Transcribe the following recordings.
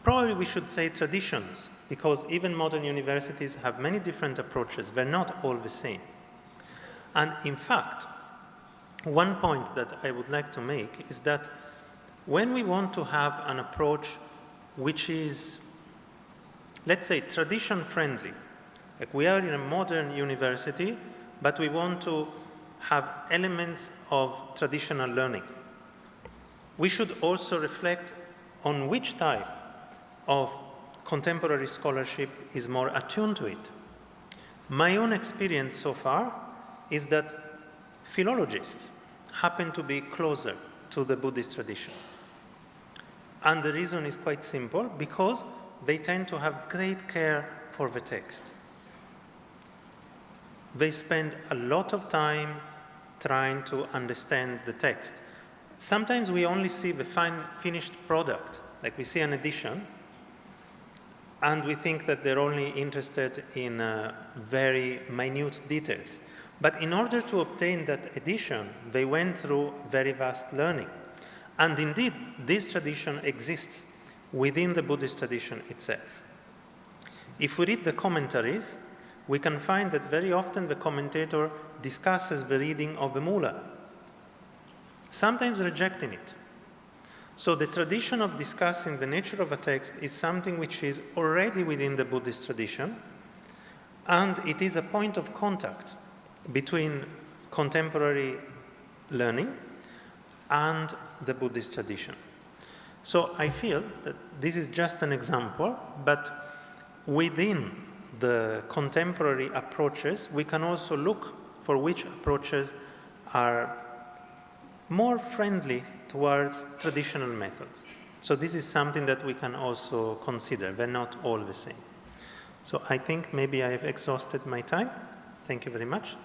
Probably we should say traditions, because even modern universities have many different approaches. They're not all the same. And in fact, one point that I would like to make is that when we want to have an approach which is, let's say, tradition-friendly, like we are in a modern university, but we want to have elements of traditional learning, we should also reflect on which type of contemporary scholarship is more attuned to it. My own experience so far is that philologists happen to be closer to the Buddhist tradition. And the reason is quite simple, because they tend to have great care for the text. They spend a lot of time trying to understand the text. Sometimes we only see the finished product, like we see an edition, and we think that they're only interested in very minute details. But in order to obtain that edition, they went through very vast learning. And indeed, this tradition exists within the Buddhist tradition itself. If we read the commentaries, we can find that very often the commentator discusses the reading of the Mula, sometimes rejecting it. So the tradition of discussing the nature of a text is something which is already within the Buddhist tradition, and it is a point of contact between contemporary learning and the Buddhist tradition. So I feel that this is just an example, but within the contemporary approaches, we can also look for which approaches are more friendly towards traditional methods. So this is something that we can also consider. They're not all the same. So I think maybe I have exhausted my time. Thank you very much.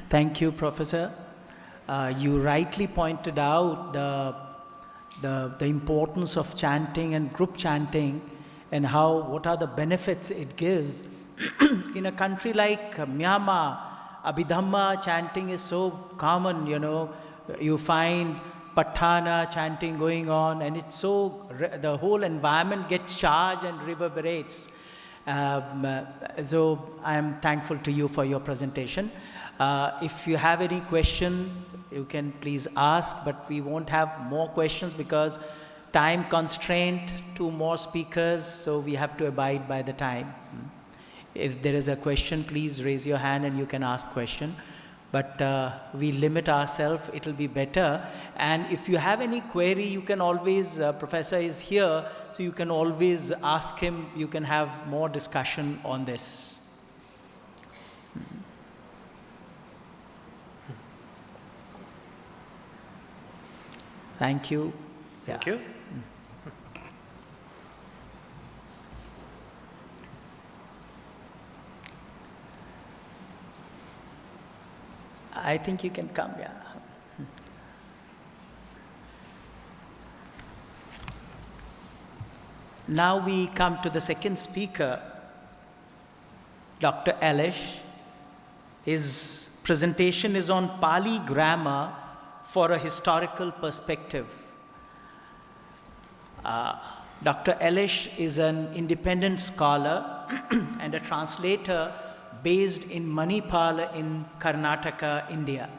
Thank you, Professor. You rightly pointed out the importance of chanting and group chanting, and what are the benefits it gives. In a country like Myanmar, Abhidhamma chanting is so common, you find Patthana chanting going on, and it's so, the whole environment gets charged and reverberates. So I am thankful to you for your presentation. If you have any question, you can please ask, but we won't have more questions because time constraint, 2 more speakers, so we have to abide by the time. If there is a question, please raise your hand and you can ask question. But we limit ourselves, it will be better. And if you have any query, you can always, Professor is here, so you can always ask him, you can have more discussion on this. Thank you. Thank you. I think you can come, yeah. Now we come to the second speaker, Dr. Elish. His presentation is on Pali grammar for a historical perspective. Dr. Elish is an independent scholar and a translator based in Manipal in Karnataka, India.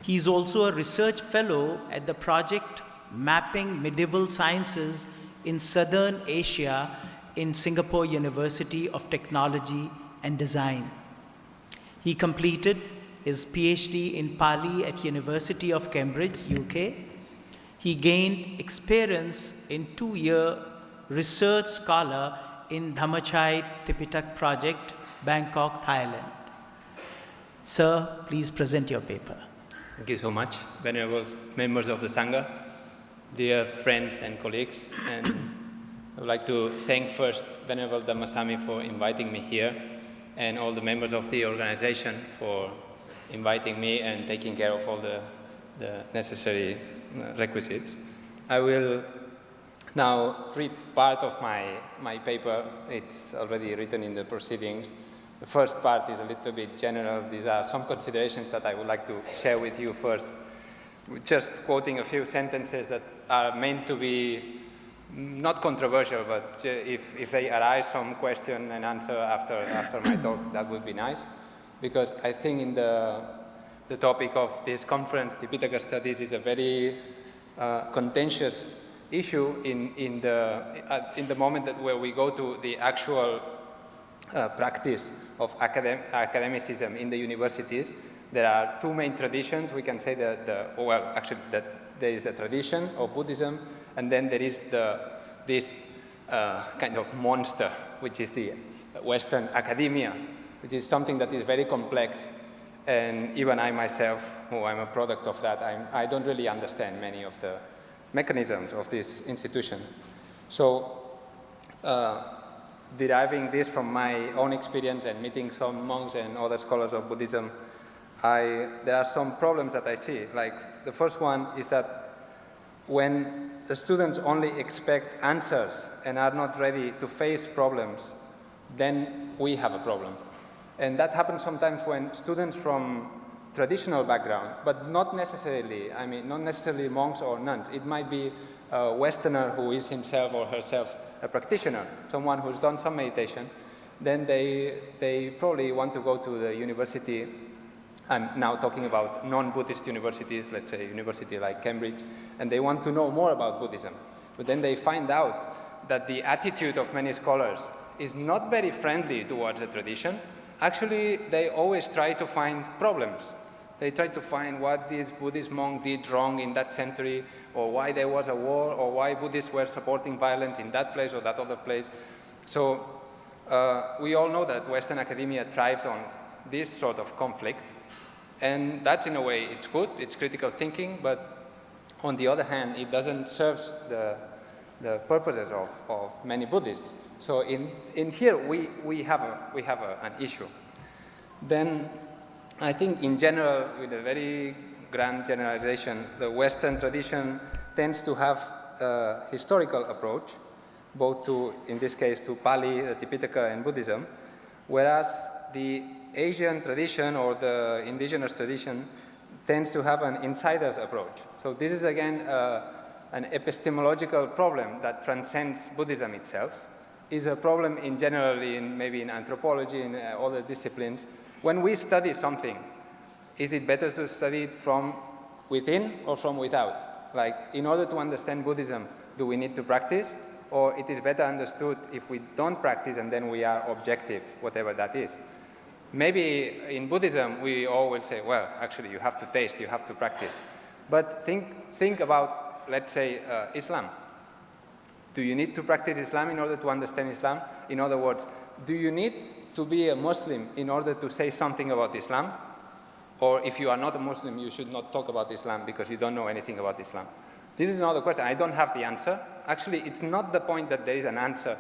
He is also a research fellow at the project Mapping Medieval Sciences in Southern Asia in Singapore University of Technology and Design. He completed his PhD in Pali at University of Cambridge, UK. He gained experience in 2-year research scholar in Dhammasami Tipitaka project, Bangkok, Thailand. Sir, please present your paper. Thank you so much, venerable members of the Sangha, dear friends and colleagues. And I would like to thank first Venerable Dhammasami for inviting me here, and all the members of the organization for inviting me and taking care of all the necessary requisites. I will now read part of my paper. It's already written in the proceedings. The first part is a little bit general. These are some considerations that I would like to share with you first. Just quoting a few sentences that are meant to be not controversial, but if they arise some question and answer after my talk, that would be nice. Because I think in the topic of this conference, Tipitaka Studies, is a very contentious issue in the moment where we go to the actual practice of academicism in the universities. There are two main traditions. We can say that there is the tradition of Buddhism, and then there is this kind of monster, which is the Western academia, which is something that is very complex. And even I myself, who I'm a product of that, I don't really understand many of the mechanisms of this institution. So deriving this from my own experience and meeting some monks and other scholars of Buddhism, there are some problems that I see. Like the first one is that when the students only expect answers and are not ready to face problems, then we have a problem. And that happens sometimes when students from traditional background, but not necessarily monks or nuns. It might be a Westerner who is himself or herself a practitioner, someone who's done some meditation, then they probably want to go to the university. I'm now talking about non-Buddhist universities, let's say a university like Cambridge, and they want to know more about Buddhism. But then they find out that the attitude of many scholars is not very friendly towards the tradition. Actually, they always try to find problems. They try to find what this Buddhist monk did wrong in that century, or why there was a war, or why Buddhists were supporting violence in that place or that other place. So we all know that Western academia thrives on this sort of conflict. And that's, in a way, it's good, it's critical thinking, but on the other hand, it doesn't serve the purposes of many Buddhists. So in here, we have an issue. Then I think in general, with a very grand generalization, the Western tradition tends to have a historical approach, both to, in this case, to Pali, the Tipitaka, and Buddhism, whereas the Asian tradition or the indigenous tradition tends to have an insider's approach. So this is again an epistemological problem that transcends Buddhism itself. Is a problem in generally maybe in anthropology and other disciplines. When we study something, is it better to study it from within or from without? Like, in order to understand Buddhism, do we need to practice? Or it is better understood if we don't practice and then we are objective, whatever that is. Maybe in Buddhism, we all will say, well, actually, you have to taste, you have to practice. But think about, let's say, Islam. Do you need to practice Islam in order to understand Islam? In other words, do you need to be a Muslim in order to say something about Islam? Or if you are not a Muslim, you should not talk about Islam because you don't know anything about Islam? This is another question. I don't have the answer. Actually, it's not the point that there is an answer.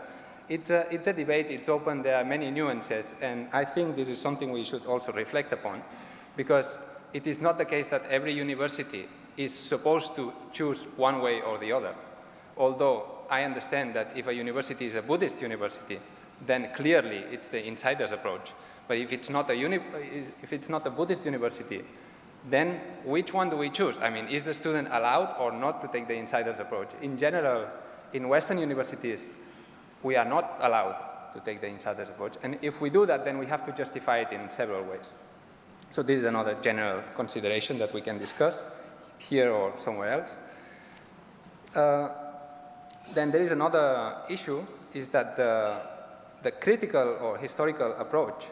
It's a debate, it's open, there are many nuances, and I think this is something we should also reflect upon, because it is not the case that every university is supposed to choose one way or the other. Although I understand that if a university is a Buddhist university, then clearly it's the insider's approach. But if it's not a Buddhist university, then which one do we choose? I mean, is the student allowed or not to take the insider's approach? In general, in Western universities, we are not allowed to take the insider's approach. And if we do that, then we have to justify it in several ways. So this is another general consideration that we can discuss here or somewhere else. Then there is another issue, is that the critical or historical approach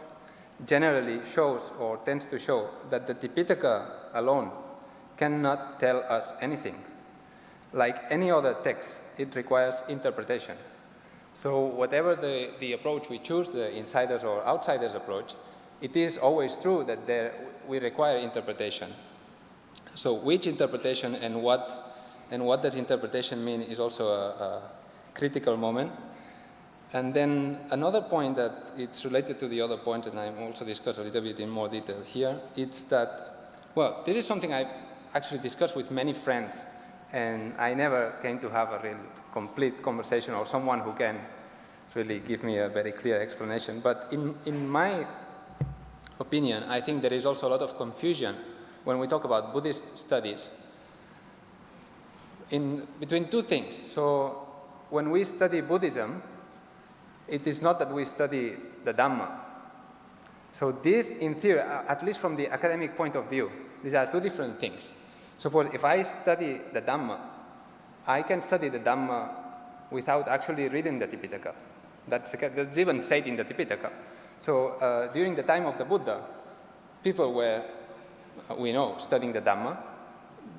generally shows or tends to show that the Tipitaka alone cannot tell us anything. Like any other text, it requires interpretation. So whatever the approach we choose, the insiders or outsiders approach, it is always true that we require interpretation. So which interpretation and what does interpretation mean is also a critical moment. And then another point that it's related to the other point, and I'm also discuss a little bit in more detail here, it's that, well, this is something I've actually discussed with many friends, and I never came to have a real complete conversation or someone who can really give me a very clear explanation. But in my opinion, I think there is also a lot of confusion when we talk about Buddhist studies between two things. So when we study Buddhism, it is not that we study the Dhamma. So this, in theory, at least from the academic point of view, these are two different things. Suppose if I study the Dhamma, I can study the Dhamma without actually reading the Tipitaka. That's even said in the Tipitaka. So during the time of the Buddha, people were, we know, studying the Dhamma.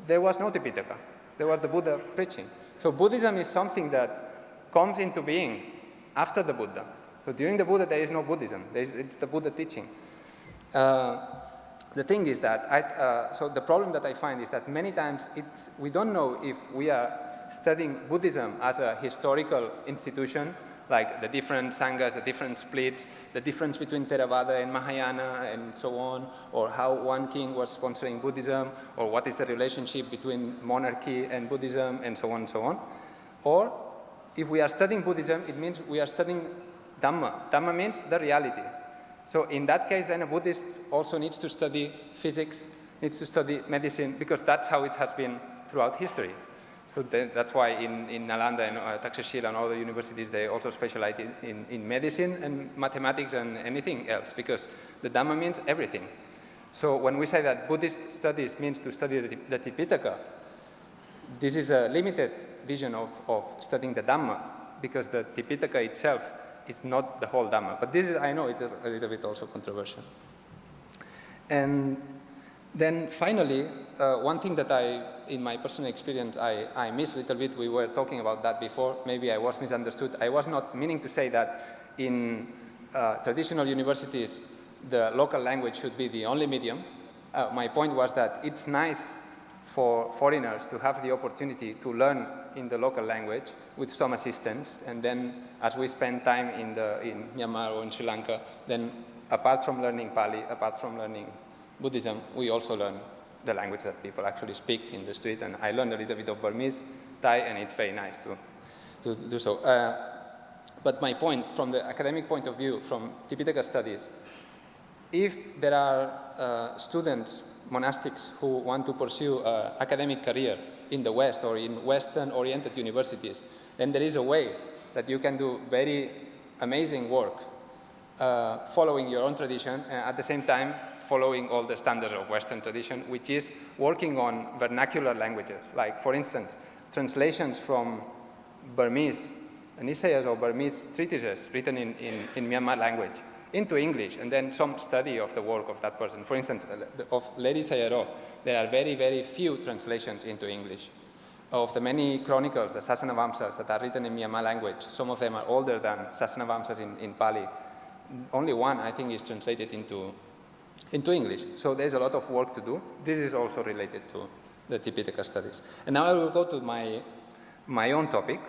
There was no Tipitaka. There was the Buddha preaching. So Buddhism is something that comes into being after the Buddha. So during the Buddha, there is no Buddhism. It's the Buddha teaching. The thing is that, so the problem that I find is that many times we don't know if we are studying Buddhism as a historical institution, like the different Sanghas, the different splits, the difference between Theravada and Mahayana and so on, or how one king was sponsoring Buddhism, or what is the relationship between monarchy and Buddhism, and so on and so on. Or if we are studying Buddhism, it means we are studying Dhamma. Dhamma means the reality. So in that case, then a Buddhist also needs to study physics, needs to study medicine, because that's how it has been throughout history. So that's why in Nalanda and Takshashila and other universities, they also specialize in medicine and mathematics and anything else, because the Dhamma means everything. So when we say that Buddhist studies means to study the Tipitaka, this is a limited vision of studying the Dhamma, because the Tipitaka itself is not the whole Dhamma. But this is, I know it's a little bit also controversial. And then finally, one thing that in my personal experience, I miss a little bit, we were talking about that before, maybe I was misunderstood. I was not meaning to say that in traditional universities, the local language should be the only medium. My point was that it's nice for foreigners to have the opportunity to learn in the local language with some assistance, and then as we spend time in Myanmar or in Sri Lanka, then apart from learning Pali, apart from learning Buddhism, we also learn the language that people actually speak in the street, and I learned a little bit of Burmese, Thai, and it's very nice to do so. But my point, from the academic point of view, from Tipitaka Studies, if there are students, monastics, who want to pursue an academic career in the West or in Western-oriented universities, then there is a way that you can do very amazing work following your own tradition, and at the same time following all the standards of Western tradition, which is working on vernacular languages. Like, for instance, translations from Burmese, essays or Burmese treatises written in Myanmar language into English, and then some study of the work of that person. For instance, of Lady Sayadaw, there are very, very few translations into English. Of the many chronicles, the Sasanavamsas that are written in Myanmar language, some of them are older than Sasanavamsas in Pali. Only one, I think, is translated into English. So there's a lot of work to do. This is also related to the Tipitaka Studies. And now I will go to my own topic.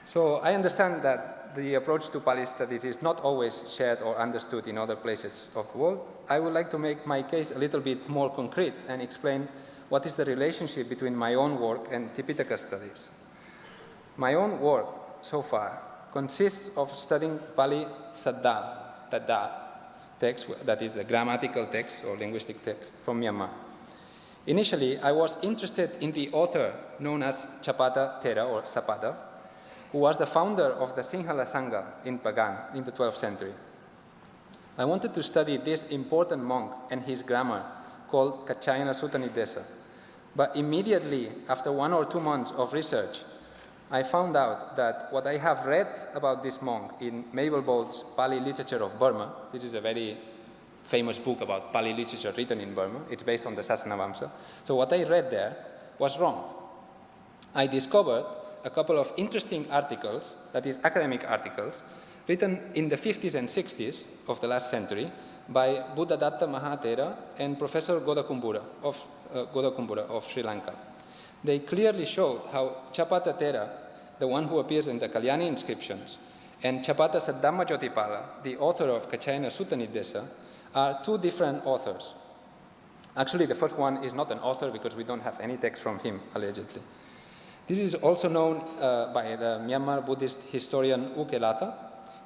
So I understand that the approach to Pali studies is not always shared or understood in other places of the world. I would like to make my case a little bit more concrete and explain what is the relationship between my own work and Tipitaka Studies. My own work so far consists of studying Pali Saddha, Tada text, that is the grammatical text or linguistic text from Myanmar. Initially, I was interested in the author known as Chapata Thera or Sapada, who was the founder of the Sinhala Sangha in Pagan in the 12th century. I wanted to study this important monk and his grammar called Kachayana Sutta Nidesa. But immediately, after 1 or 2 months of research, I found out that what I have read about this monk in Mabel Bould's Pali Literature of Burma, this is a very famous book about Pali literature written in Burma, it's based on the Sasanavamsa. So what I read there was wrong. I discovered a couple of interesting articles, that is academic articles, written in the 50s and 60s of the last century by Buddhadatta Mahathera and Professor Godakumbura of Sri Lanka. They clearly showed how Chapata Thera, the one who appears in the Kalyani inscriptions, and Chapata Saddhamma Jyotipala, the author of Kachayana Sutta Nidesa, are two different authors. Actually, the first one is not an author because we don't have any text from him, allegedly. This is also known by the Myanmar Buddhist historian U Kelata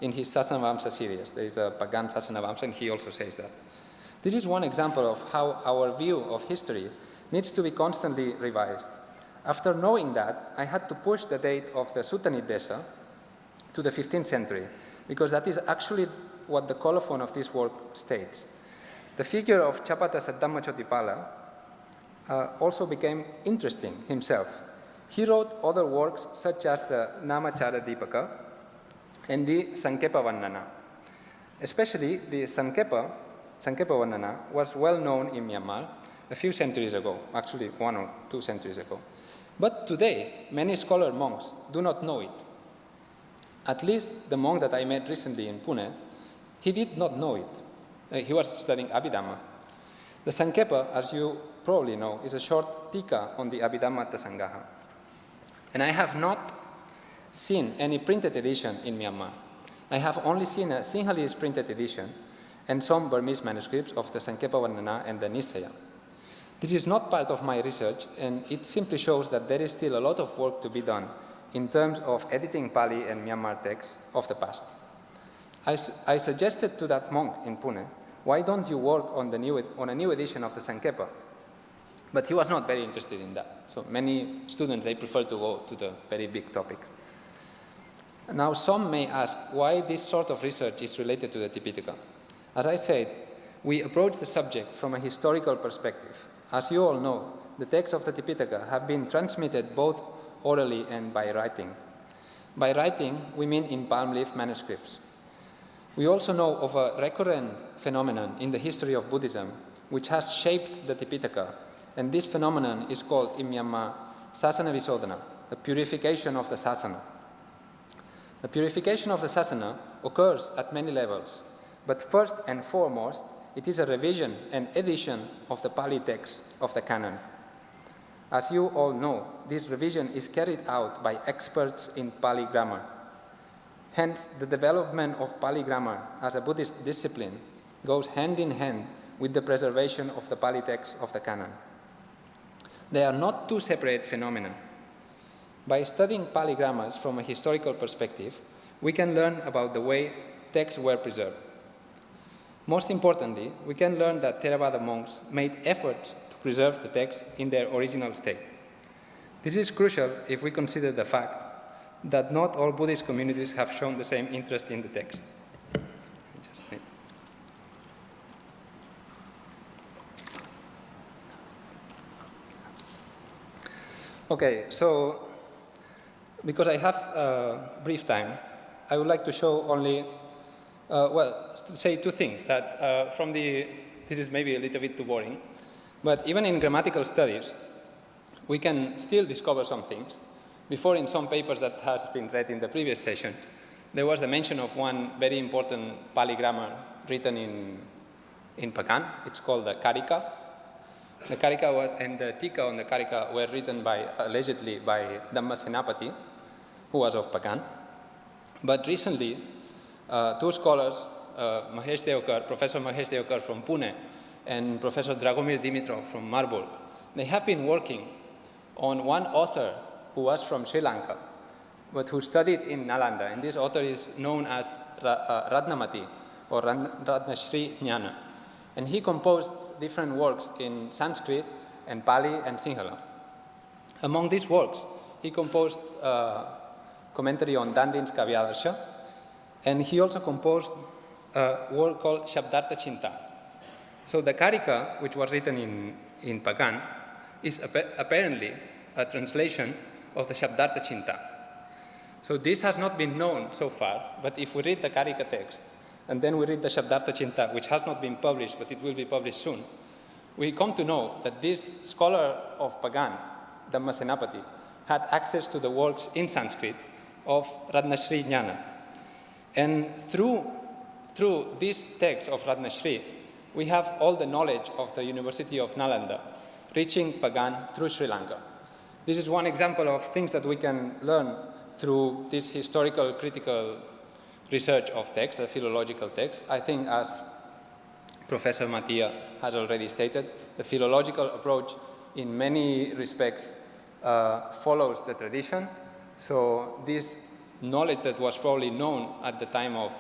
in his Sasanavamsa series. There is a Pagan Sasanavamsa, and he also says that. This is one example of how our view of history needs to be constantly revised. After knowing that, I had to push the date of the Sutta Nirdesa to the 15th century, because that is actually what the colophon of this work states. The figure of Chapata Saddhammachotipala also became interesting himself. He wrote other works such as the Namachara Dipaka and the Sankepa Vannana. Especially the Sankepa Vannana was well known in Myanmar a few centuries ago, actually 1 or 2 centuries ago. But today, many scholar monks do not know it. At least the monk that I met recently in Pune, he did not know it. He was studying Abhidhamma. The Sankepa, as you probably know, is a short tika on the Abhidhamma Sangaha. And I have not seen any printed edition in Myanmar. I have only seen a Sinhalese printed edition and some Burmese manuscripts of the Sankepa Vannana and the Nisaya. This is not part of my research, and it simply shows that there is still a lot of work to be done in terms of editing Pali and Myanmar texts of the past. I suggested to that monk in Pune, why don't you work on a new edition of the Sankepa? But he was not very interested in that. So many students, they prefer to go to the very big topics. Now, some may ask why this sort of research is related to the Tipitaka. As I said, we approach the subject from a historical perspective. As you all know, the texts of the Tipitaka have been transmitted both orally and by writing. By writing, we mean in palm leaf manuscripts. We also know of a recurrent phenomenon in the history of Buddhism which has shaped the Tipitaka, and this phenomenon is called in Myanmar Sasana Visodhana, the purification of the Sasana. The purification of the Sasana occurs at many levels, but first and foremost, it is a revision and edition of the Pali text of the canon. As you all know, this revision is carried out by experts in Pali grammar. Hence, the development of Pali grammar as a Buddhist discipline goes hand in hand with the preservation of the Pali text of the canon. They are not two separate phenomena. By studying Pali grammars from a historical perspective, we can learn about the way texts were preserved. Most importantly, we can learn that Theravada monks made efforts to preserve the text in their original state. This is crucial if we consider the fact that not all Buddhist communities have shown the same interest in the text. Okay, so because I have brief time, I would like to show only say two things that this is maybe a little bit too boring, but even in grammatical studies, we can still discover some things. Before, in some papers that has been read in the previous session, there was the mention of one very important Pali grammar written in Pagan. It's called the Karika. The Karika and the Tika on the Karika were written allegedly by Dhammasami, who was of Pagan. But recently, two scholars, Professor Mahesh Devkar from Pune and Professor Dragomir Dimitrov from Marburg, they have been working on one author who was from Sri Lanka, but who studied in Nalanda. And this author is known as Ratnamati, or Ratnashri Jnana. And he composed different works in Sanskrit and Pali and Sinhala. Among these works, he composed commentary on Dandin's Kavyadarsha, and he also composed a work called Shabdartha Chinta. So the Karika, which was written in Pagan, is apparently a translation of the Shabdartha Chinta. So this has not been known so far, but if we read the Karika text, and then we read the Shabdartha Chinta, which has not been published, but it will be published soon, we come to know that this scholar of Pagan, Dhammasami, had access to the works in Sanskrit of Ratnashri Jnana. And through this text of Ratnashri, we have all the knowledge of the University of Nalanda, reaching Pagan through Sri Lanka. This is one example of things that we can learn through this historical critical research of text, the philological text. I think, as Professor Mattia has already stated, the philological approach in many respects follows the tradition. So this knowledge that was probably known at the time of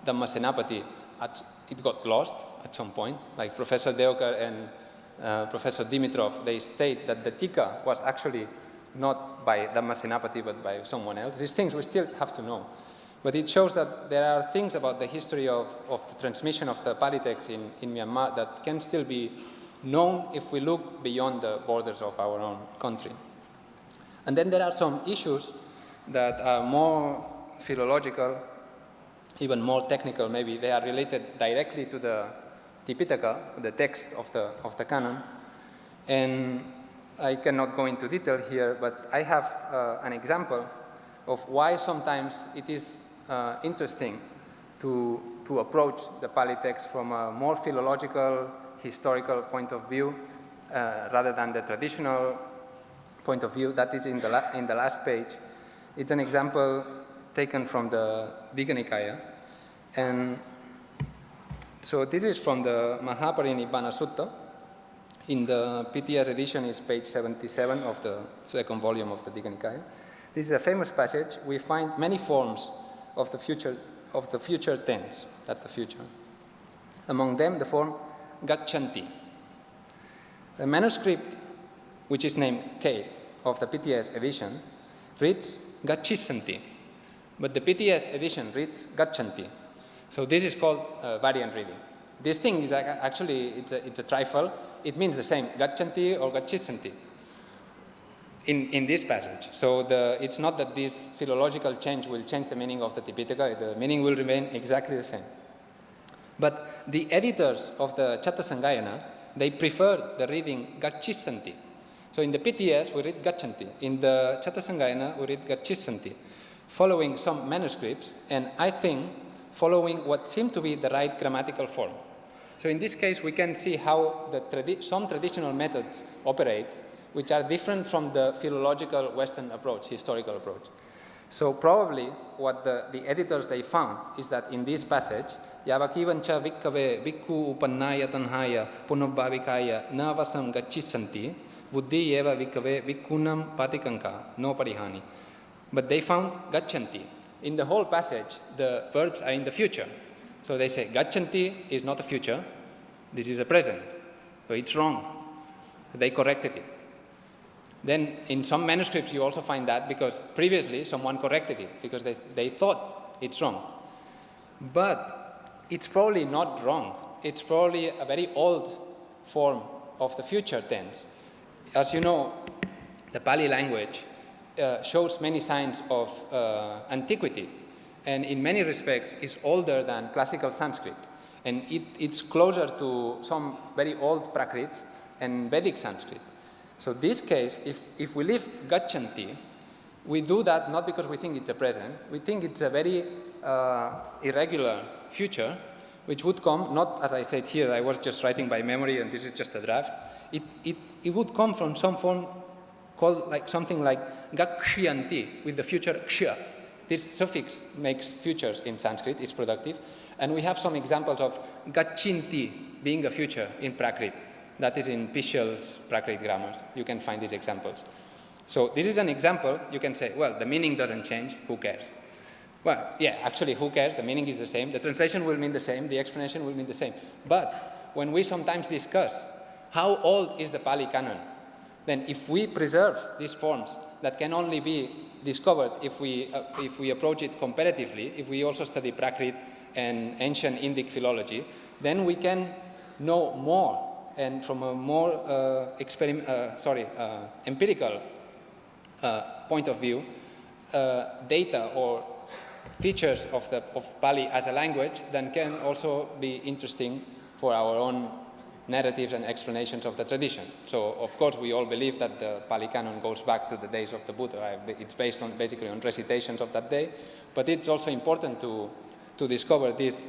Dhammasenapati, it got lost at some point. Like Professor Deokar and Professor Dimitrov, they state that the Tika was actually not by Dhammasenapati but by someone else. These things we still have to know. But it shows that there are things about the history of the transmission of the Pali text in Myanmar that can still be known if we look beyond the borders of our own country. And then there are some issues that are more philological, even more technical maybe. They are related directly to the Tipitaka, the text of the canon. And I cannot go into detail here, but I have an example of why sometimes it is interesting to approach the Pali text from a more philological, historical point of view rather than the traditional point of view. That is in the last page. It's an example taken from the Digha Nikaya. And so this is from the Mahaparinibbana Sutta. In the PTS edition is page 77 of the second volume of the Digha Nikaya. This is a famous passage. We find many forms of the future tense, that's the future. Among them, the form Gachanti. The manuscript, which is named K of the PTS edition, reads Gachisanti, but the PTS edition reads Gachanti. So this is called variant reading. This thing is actually, it's a trifle. It means the same, Gachanti or Gachisanti, in this passage. So it's not that this philological change will change the meaning of the Tipitaka. The meaning will remain exactly the same. But the editors of the Chatta Sangayana, they prefer the reading Gachisanti. So in the PTS, we read Gachanti. In the Chatta Sangayana, we read Gachisanti, following some manuscripts, and I think following what seemed to be the right grammatical form. So in this case, we can see how some traditional methods operate, which are different from the philological Western approach, historical approach. So probably what the editors they found is that in this passage, Yavakivancha Vikkave Vikku Upannaya Tanhaya Punobhavikaya Navasam Gachisanti Buddhi Eva Vikkave Vikkunam Patikanka No Parihani. But they found Gachanti. In the whole passage, the verbs are in the future. So they say Gachanti is not a future, this is a present. So it's wrong. They corrected it. Then in some manuscripts you also find that because previously someone corrected it because they thought it's wrong. But it's probably not wrong. It's probably a very old form of the future tense. As you know, the Pali language shows many signs of antiquity, and in many respects is older than classical Sanskrit. And it's closer to some very old Prakrits and Vedic Sanskrit. So this case, if we leave Gachanti, we do that not because we think it's a present, we think it's a very irregular future, which would come, not as I said here, I was just writing by memory and this is just a draft, it would come from some form called like something like Gakshiyanti, with the future Kshya. This suffix makes futures in Sanskrit, it's productive. And we have some examples of Gachinti being a future in Prakrit. That is in Pishil's Prakrit grammars. You can find these examples. So this is an example. You can say, well, the meaning doesn't change. Who cares? Well, yeah, actually, who cares? The meaning is the same. The translation will mean the same. The explanation will mean the same. But when we sometimes discuss how old is the Pali canon, then if we preserve these forms that can only be discovered if we approach it comparatively, if we also study Prakrit and ancient Indic philology, then we can know more. And from a more empirical point of view, data or features of Pali as a language then can also be interesting for our own narratives and explanations of the tradition. So, of course, we all believe that the Pali canon goes back to the days of the Buddha. It's based basically on recitations of that day, but it's also important to discover these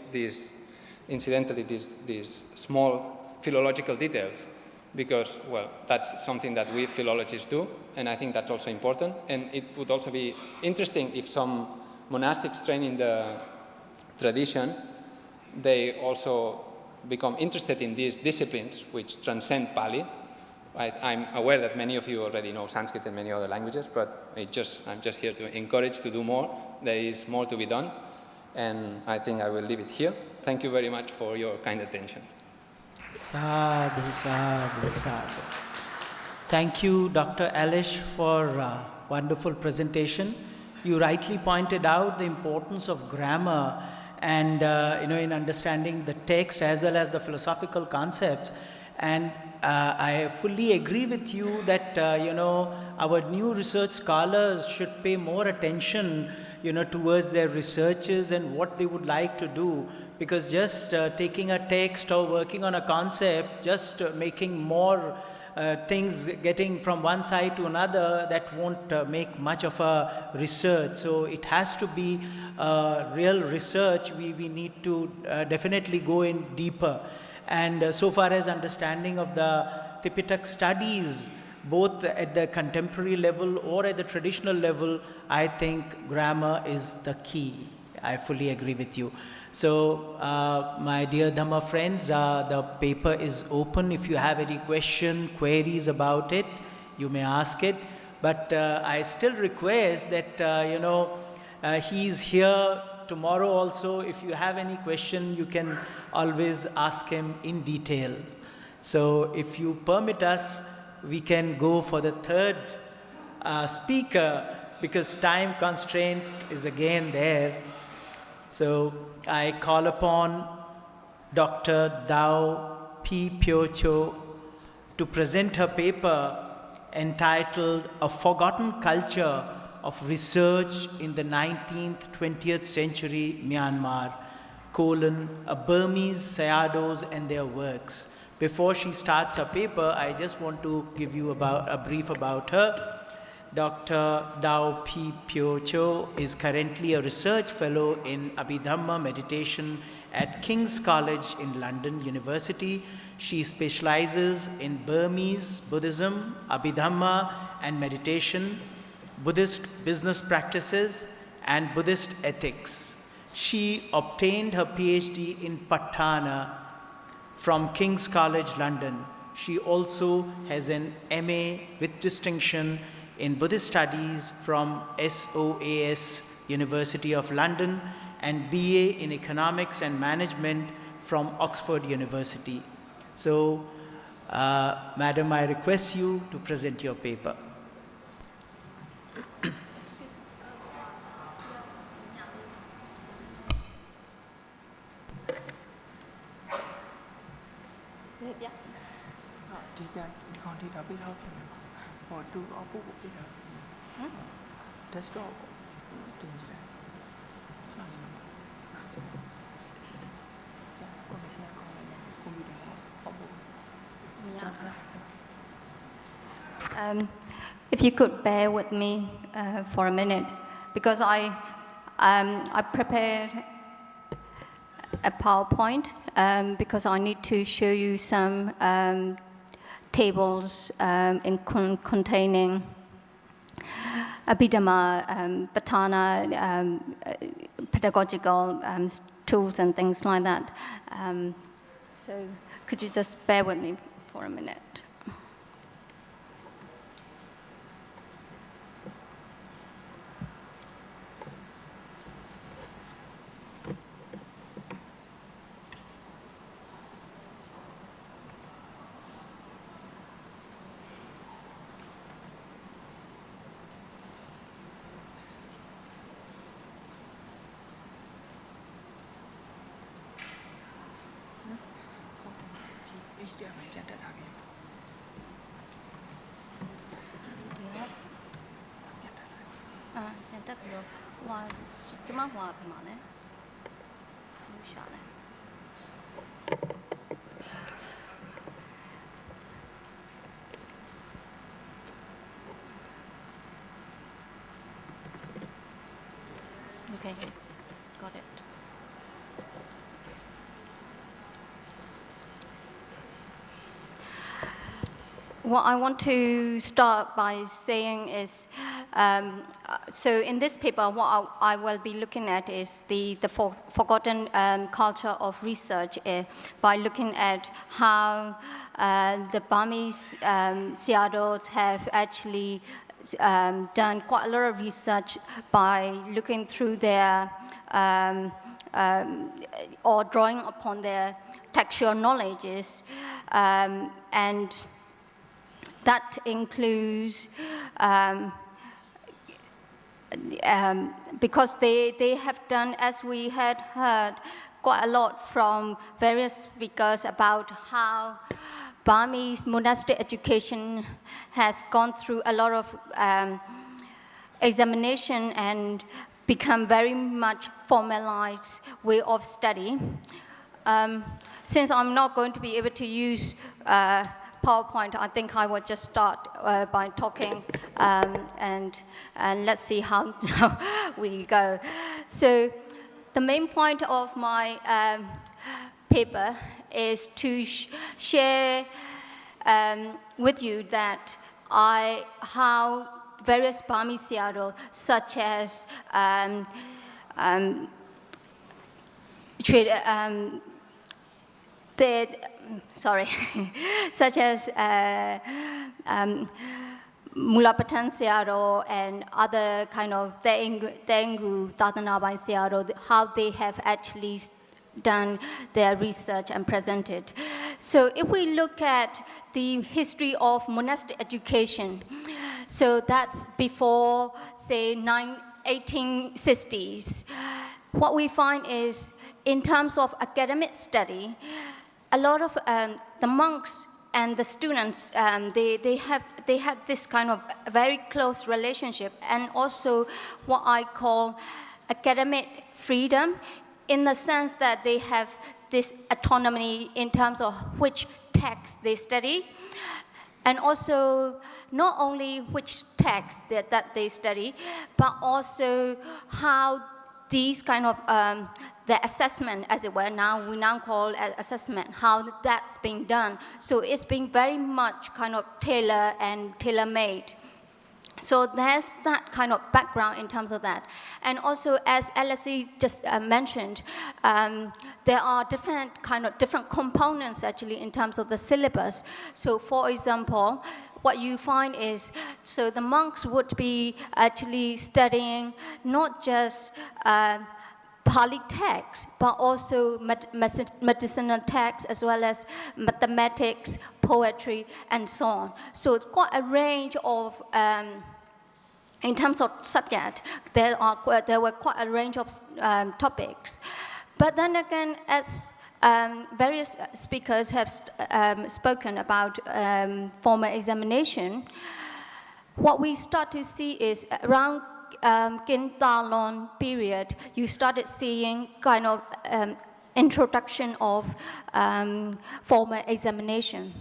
small philological details, because, well, that's something that we philologists do, and I think that's also important. And it would also be interesting if some monastics trained in the tradition, they also become interested in these disciplines which transcend Pali, I'm aware that many of you already know Sanskrit and many other languages, but I'm just here to encourage to do more. There is more to be done, and I think I will leave it here. Thank you very much for your kind attention. Sadhu, sadhu, sadhu. Thank you, Dr. Alish, for a wonderful presentation. You rightly pointed out the importance of grammar and in understanding the text as well as the philosophical concepts. And I fully agree with you that our new research scholars should pay more attention towards their researches and what they would like to do, because just taking a text or working on a concept, just making more things getting from one side to another, that won't make much of a research. So it has to be real research. We need to definitely go in deeper. And so far as understanding of the Tipitaka Studies, both at the contemporary level or at the traditional level, I think grammar is the key. I fully agree with you. So, my dear Dhamma friends, the paper is open. If you have any queries about it, you may ask it. But I still request that, he's here tomorrow also. If you have any question, you can always ask him in detail. So, if you permit us, we can go for the third speaker, because time constraint is again there. So I call upon Dr. Pyi Taw to present her paper entitled A Forgotten Culture of Research in the 19th, 20th Century Myanmar, a Burmese Sayadaws and their works. Before she starts her paper, I just want to give you a brief about her. Dr. Pyi Taw is currently a research fellow in Abhidhamma meditation at King's College in London University. She specializes in Burmese Buddhism, Abhidhamma and meditation, Buddhist business practices, and Buddhist ethics. She obtained her PhD in Patana from King's College, London. She also has an MA with distinction in Buddhist Studies from SOAS University of London and BA in Economics and Management from Oxford University. So, Madam, I request you to present your paper. If you could bear with me for a minute, because I prepared a PowerPoint because I need to show you some tables containing Abhidhamma, Patana, pedagogical tools and things like that. So could you just bear with me for a minute? Okay, got it. What I want to start by saying is So in this paper, what I will be looking at is the forgotten culture of research by looking at how the Burmese Sayadaws have actually done quite a lot of research by looking through their or drawing upon their textual knowledges, and that includes because they have done, as we had heard, quite a lot from various speakers about how Burmese monastic education has gone through a lot of examination and become very much formalized way of study. Since I'm not going to be able to use PowerPoint, I think I will just start by talking and let's see how we go. So the main point of my paper is to share with you that how various Burmese Sayadaw, such as such as Mulapatan Sayadaw and other kind of Tengu, Tatanabai Sayadaw, how they have actually done their research and presented. So if we look at the history of monastic education, so that's before, say, 1860s, what we find is, in terms of academic study, a lot of the monks and the students, they had this kind of very close relationship, and also what I call academic freedom, in the sense that they have this autonomy in terms of which text they study, and also not only which text that they study, but also how these kind of the assessment, as it were, we now call it assessment, how that's being done. So it's been very much kind of tailor-made. So there's that kind of background in terms of that. And also, as LSE just mentioned, there are different components actually in terms of the syllabus. So for example, what you find is, so the monks would be actually studying not just Pali texts, but also medicinal texts, as well as mathematics, poetry, and so on. So it's quite a range of, in terms of subject, there were quite a range of topics. But then again, as various speakers have spoken about formal examination, what we start to see is around Kin Talon period, you started seeing kind of introduction of formal examination.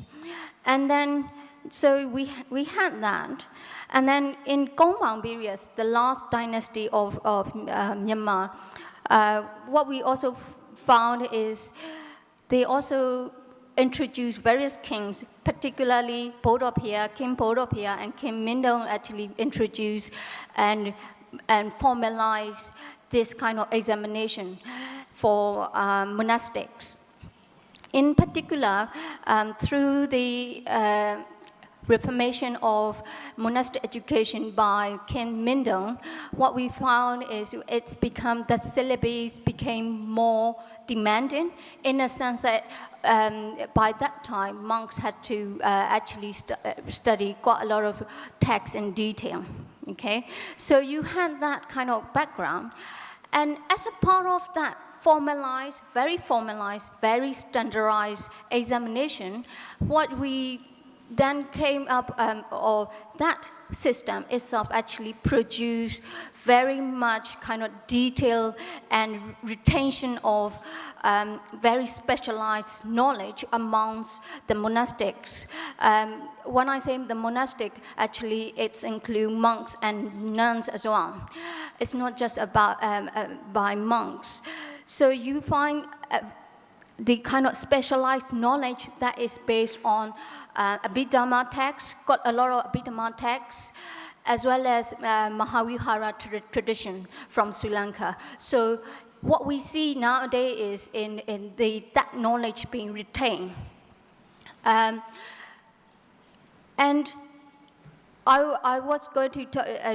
And then, so we had that. And then in Kongbang periods, the last dynasty of Myanmar, what we also found is they also introduced various kings, particularly Bodopia, King Bodopia and King Mindon actually introduced and formalized this kind of examination for monastics. In particular, through the reformation of monastic education by King Mindon, what we found is the syllabus became more demanding, in a sense that by that time, monks had to actually study quite a lot of texts in detail, okay? So you had that kind of background. And as a part of that formalized, very standardized examination, what we then came up, or that system itself actually produced very much kind of detail and retention of very specialized knowledge amongst the monastics. When I say the monastic, actually it includes monks and nuns as well. It's not just about by monks. So you find the kind of specialized knowledge that is based on Abhidhamma texts, got a lot of Abhidhamma texts, as well as Mahavihara tradition from Sri Lanka. So what we see nowadays is in that knowledge being retained. And I was going to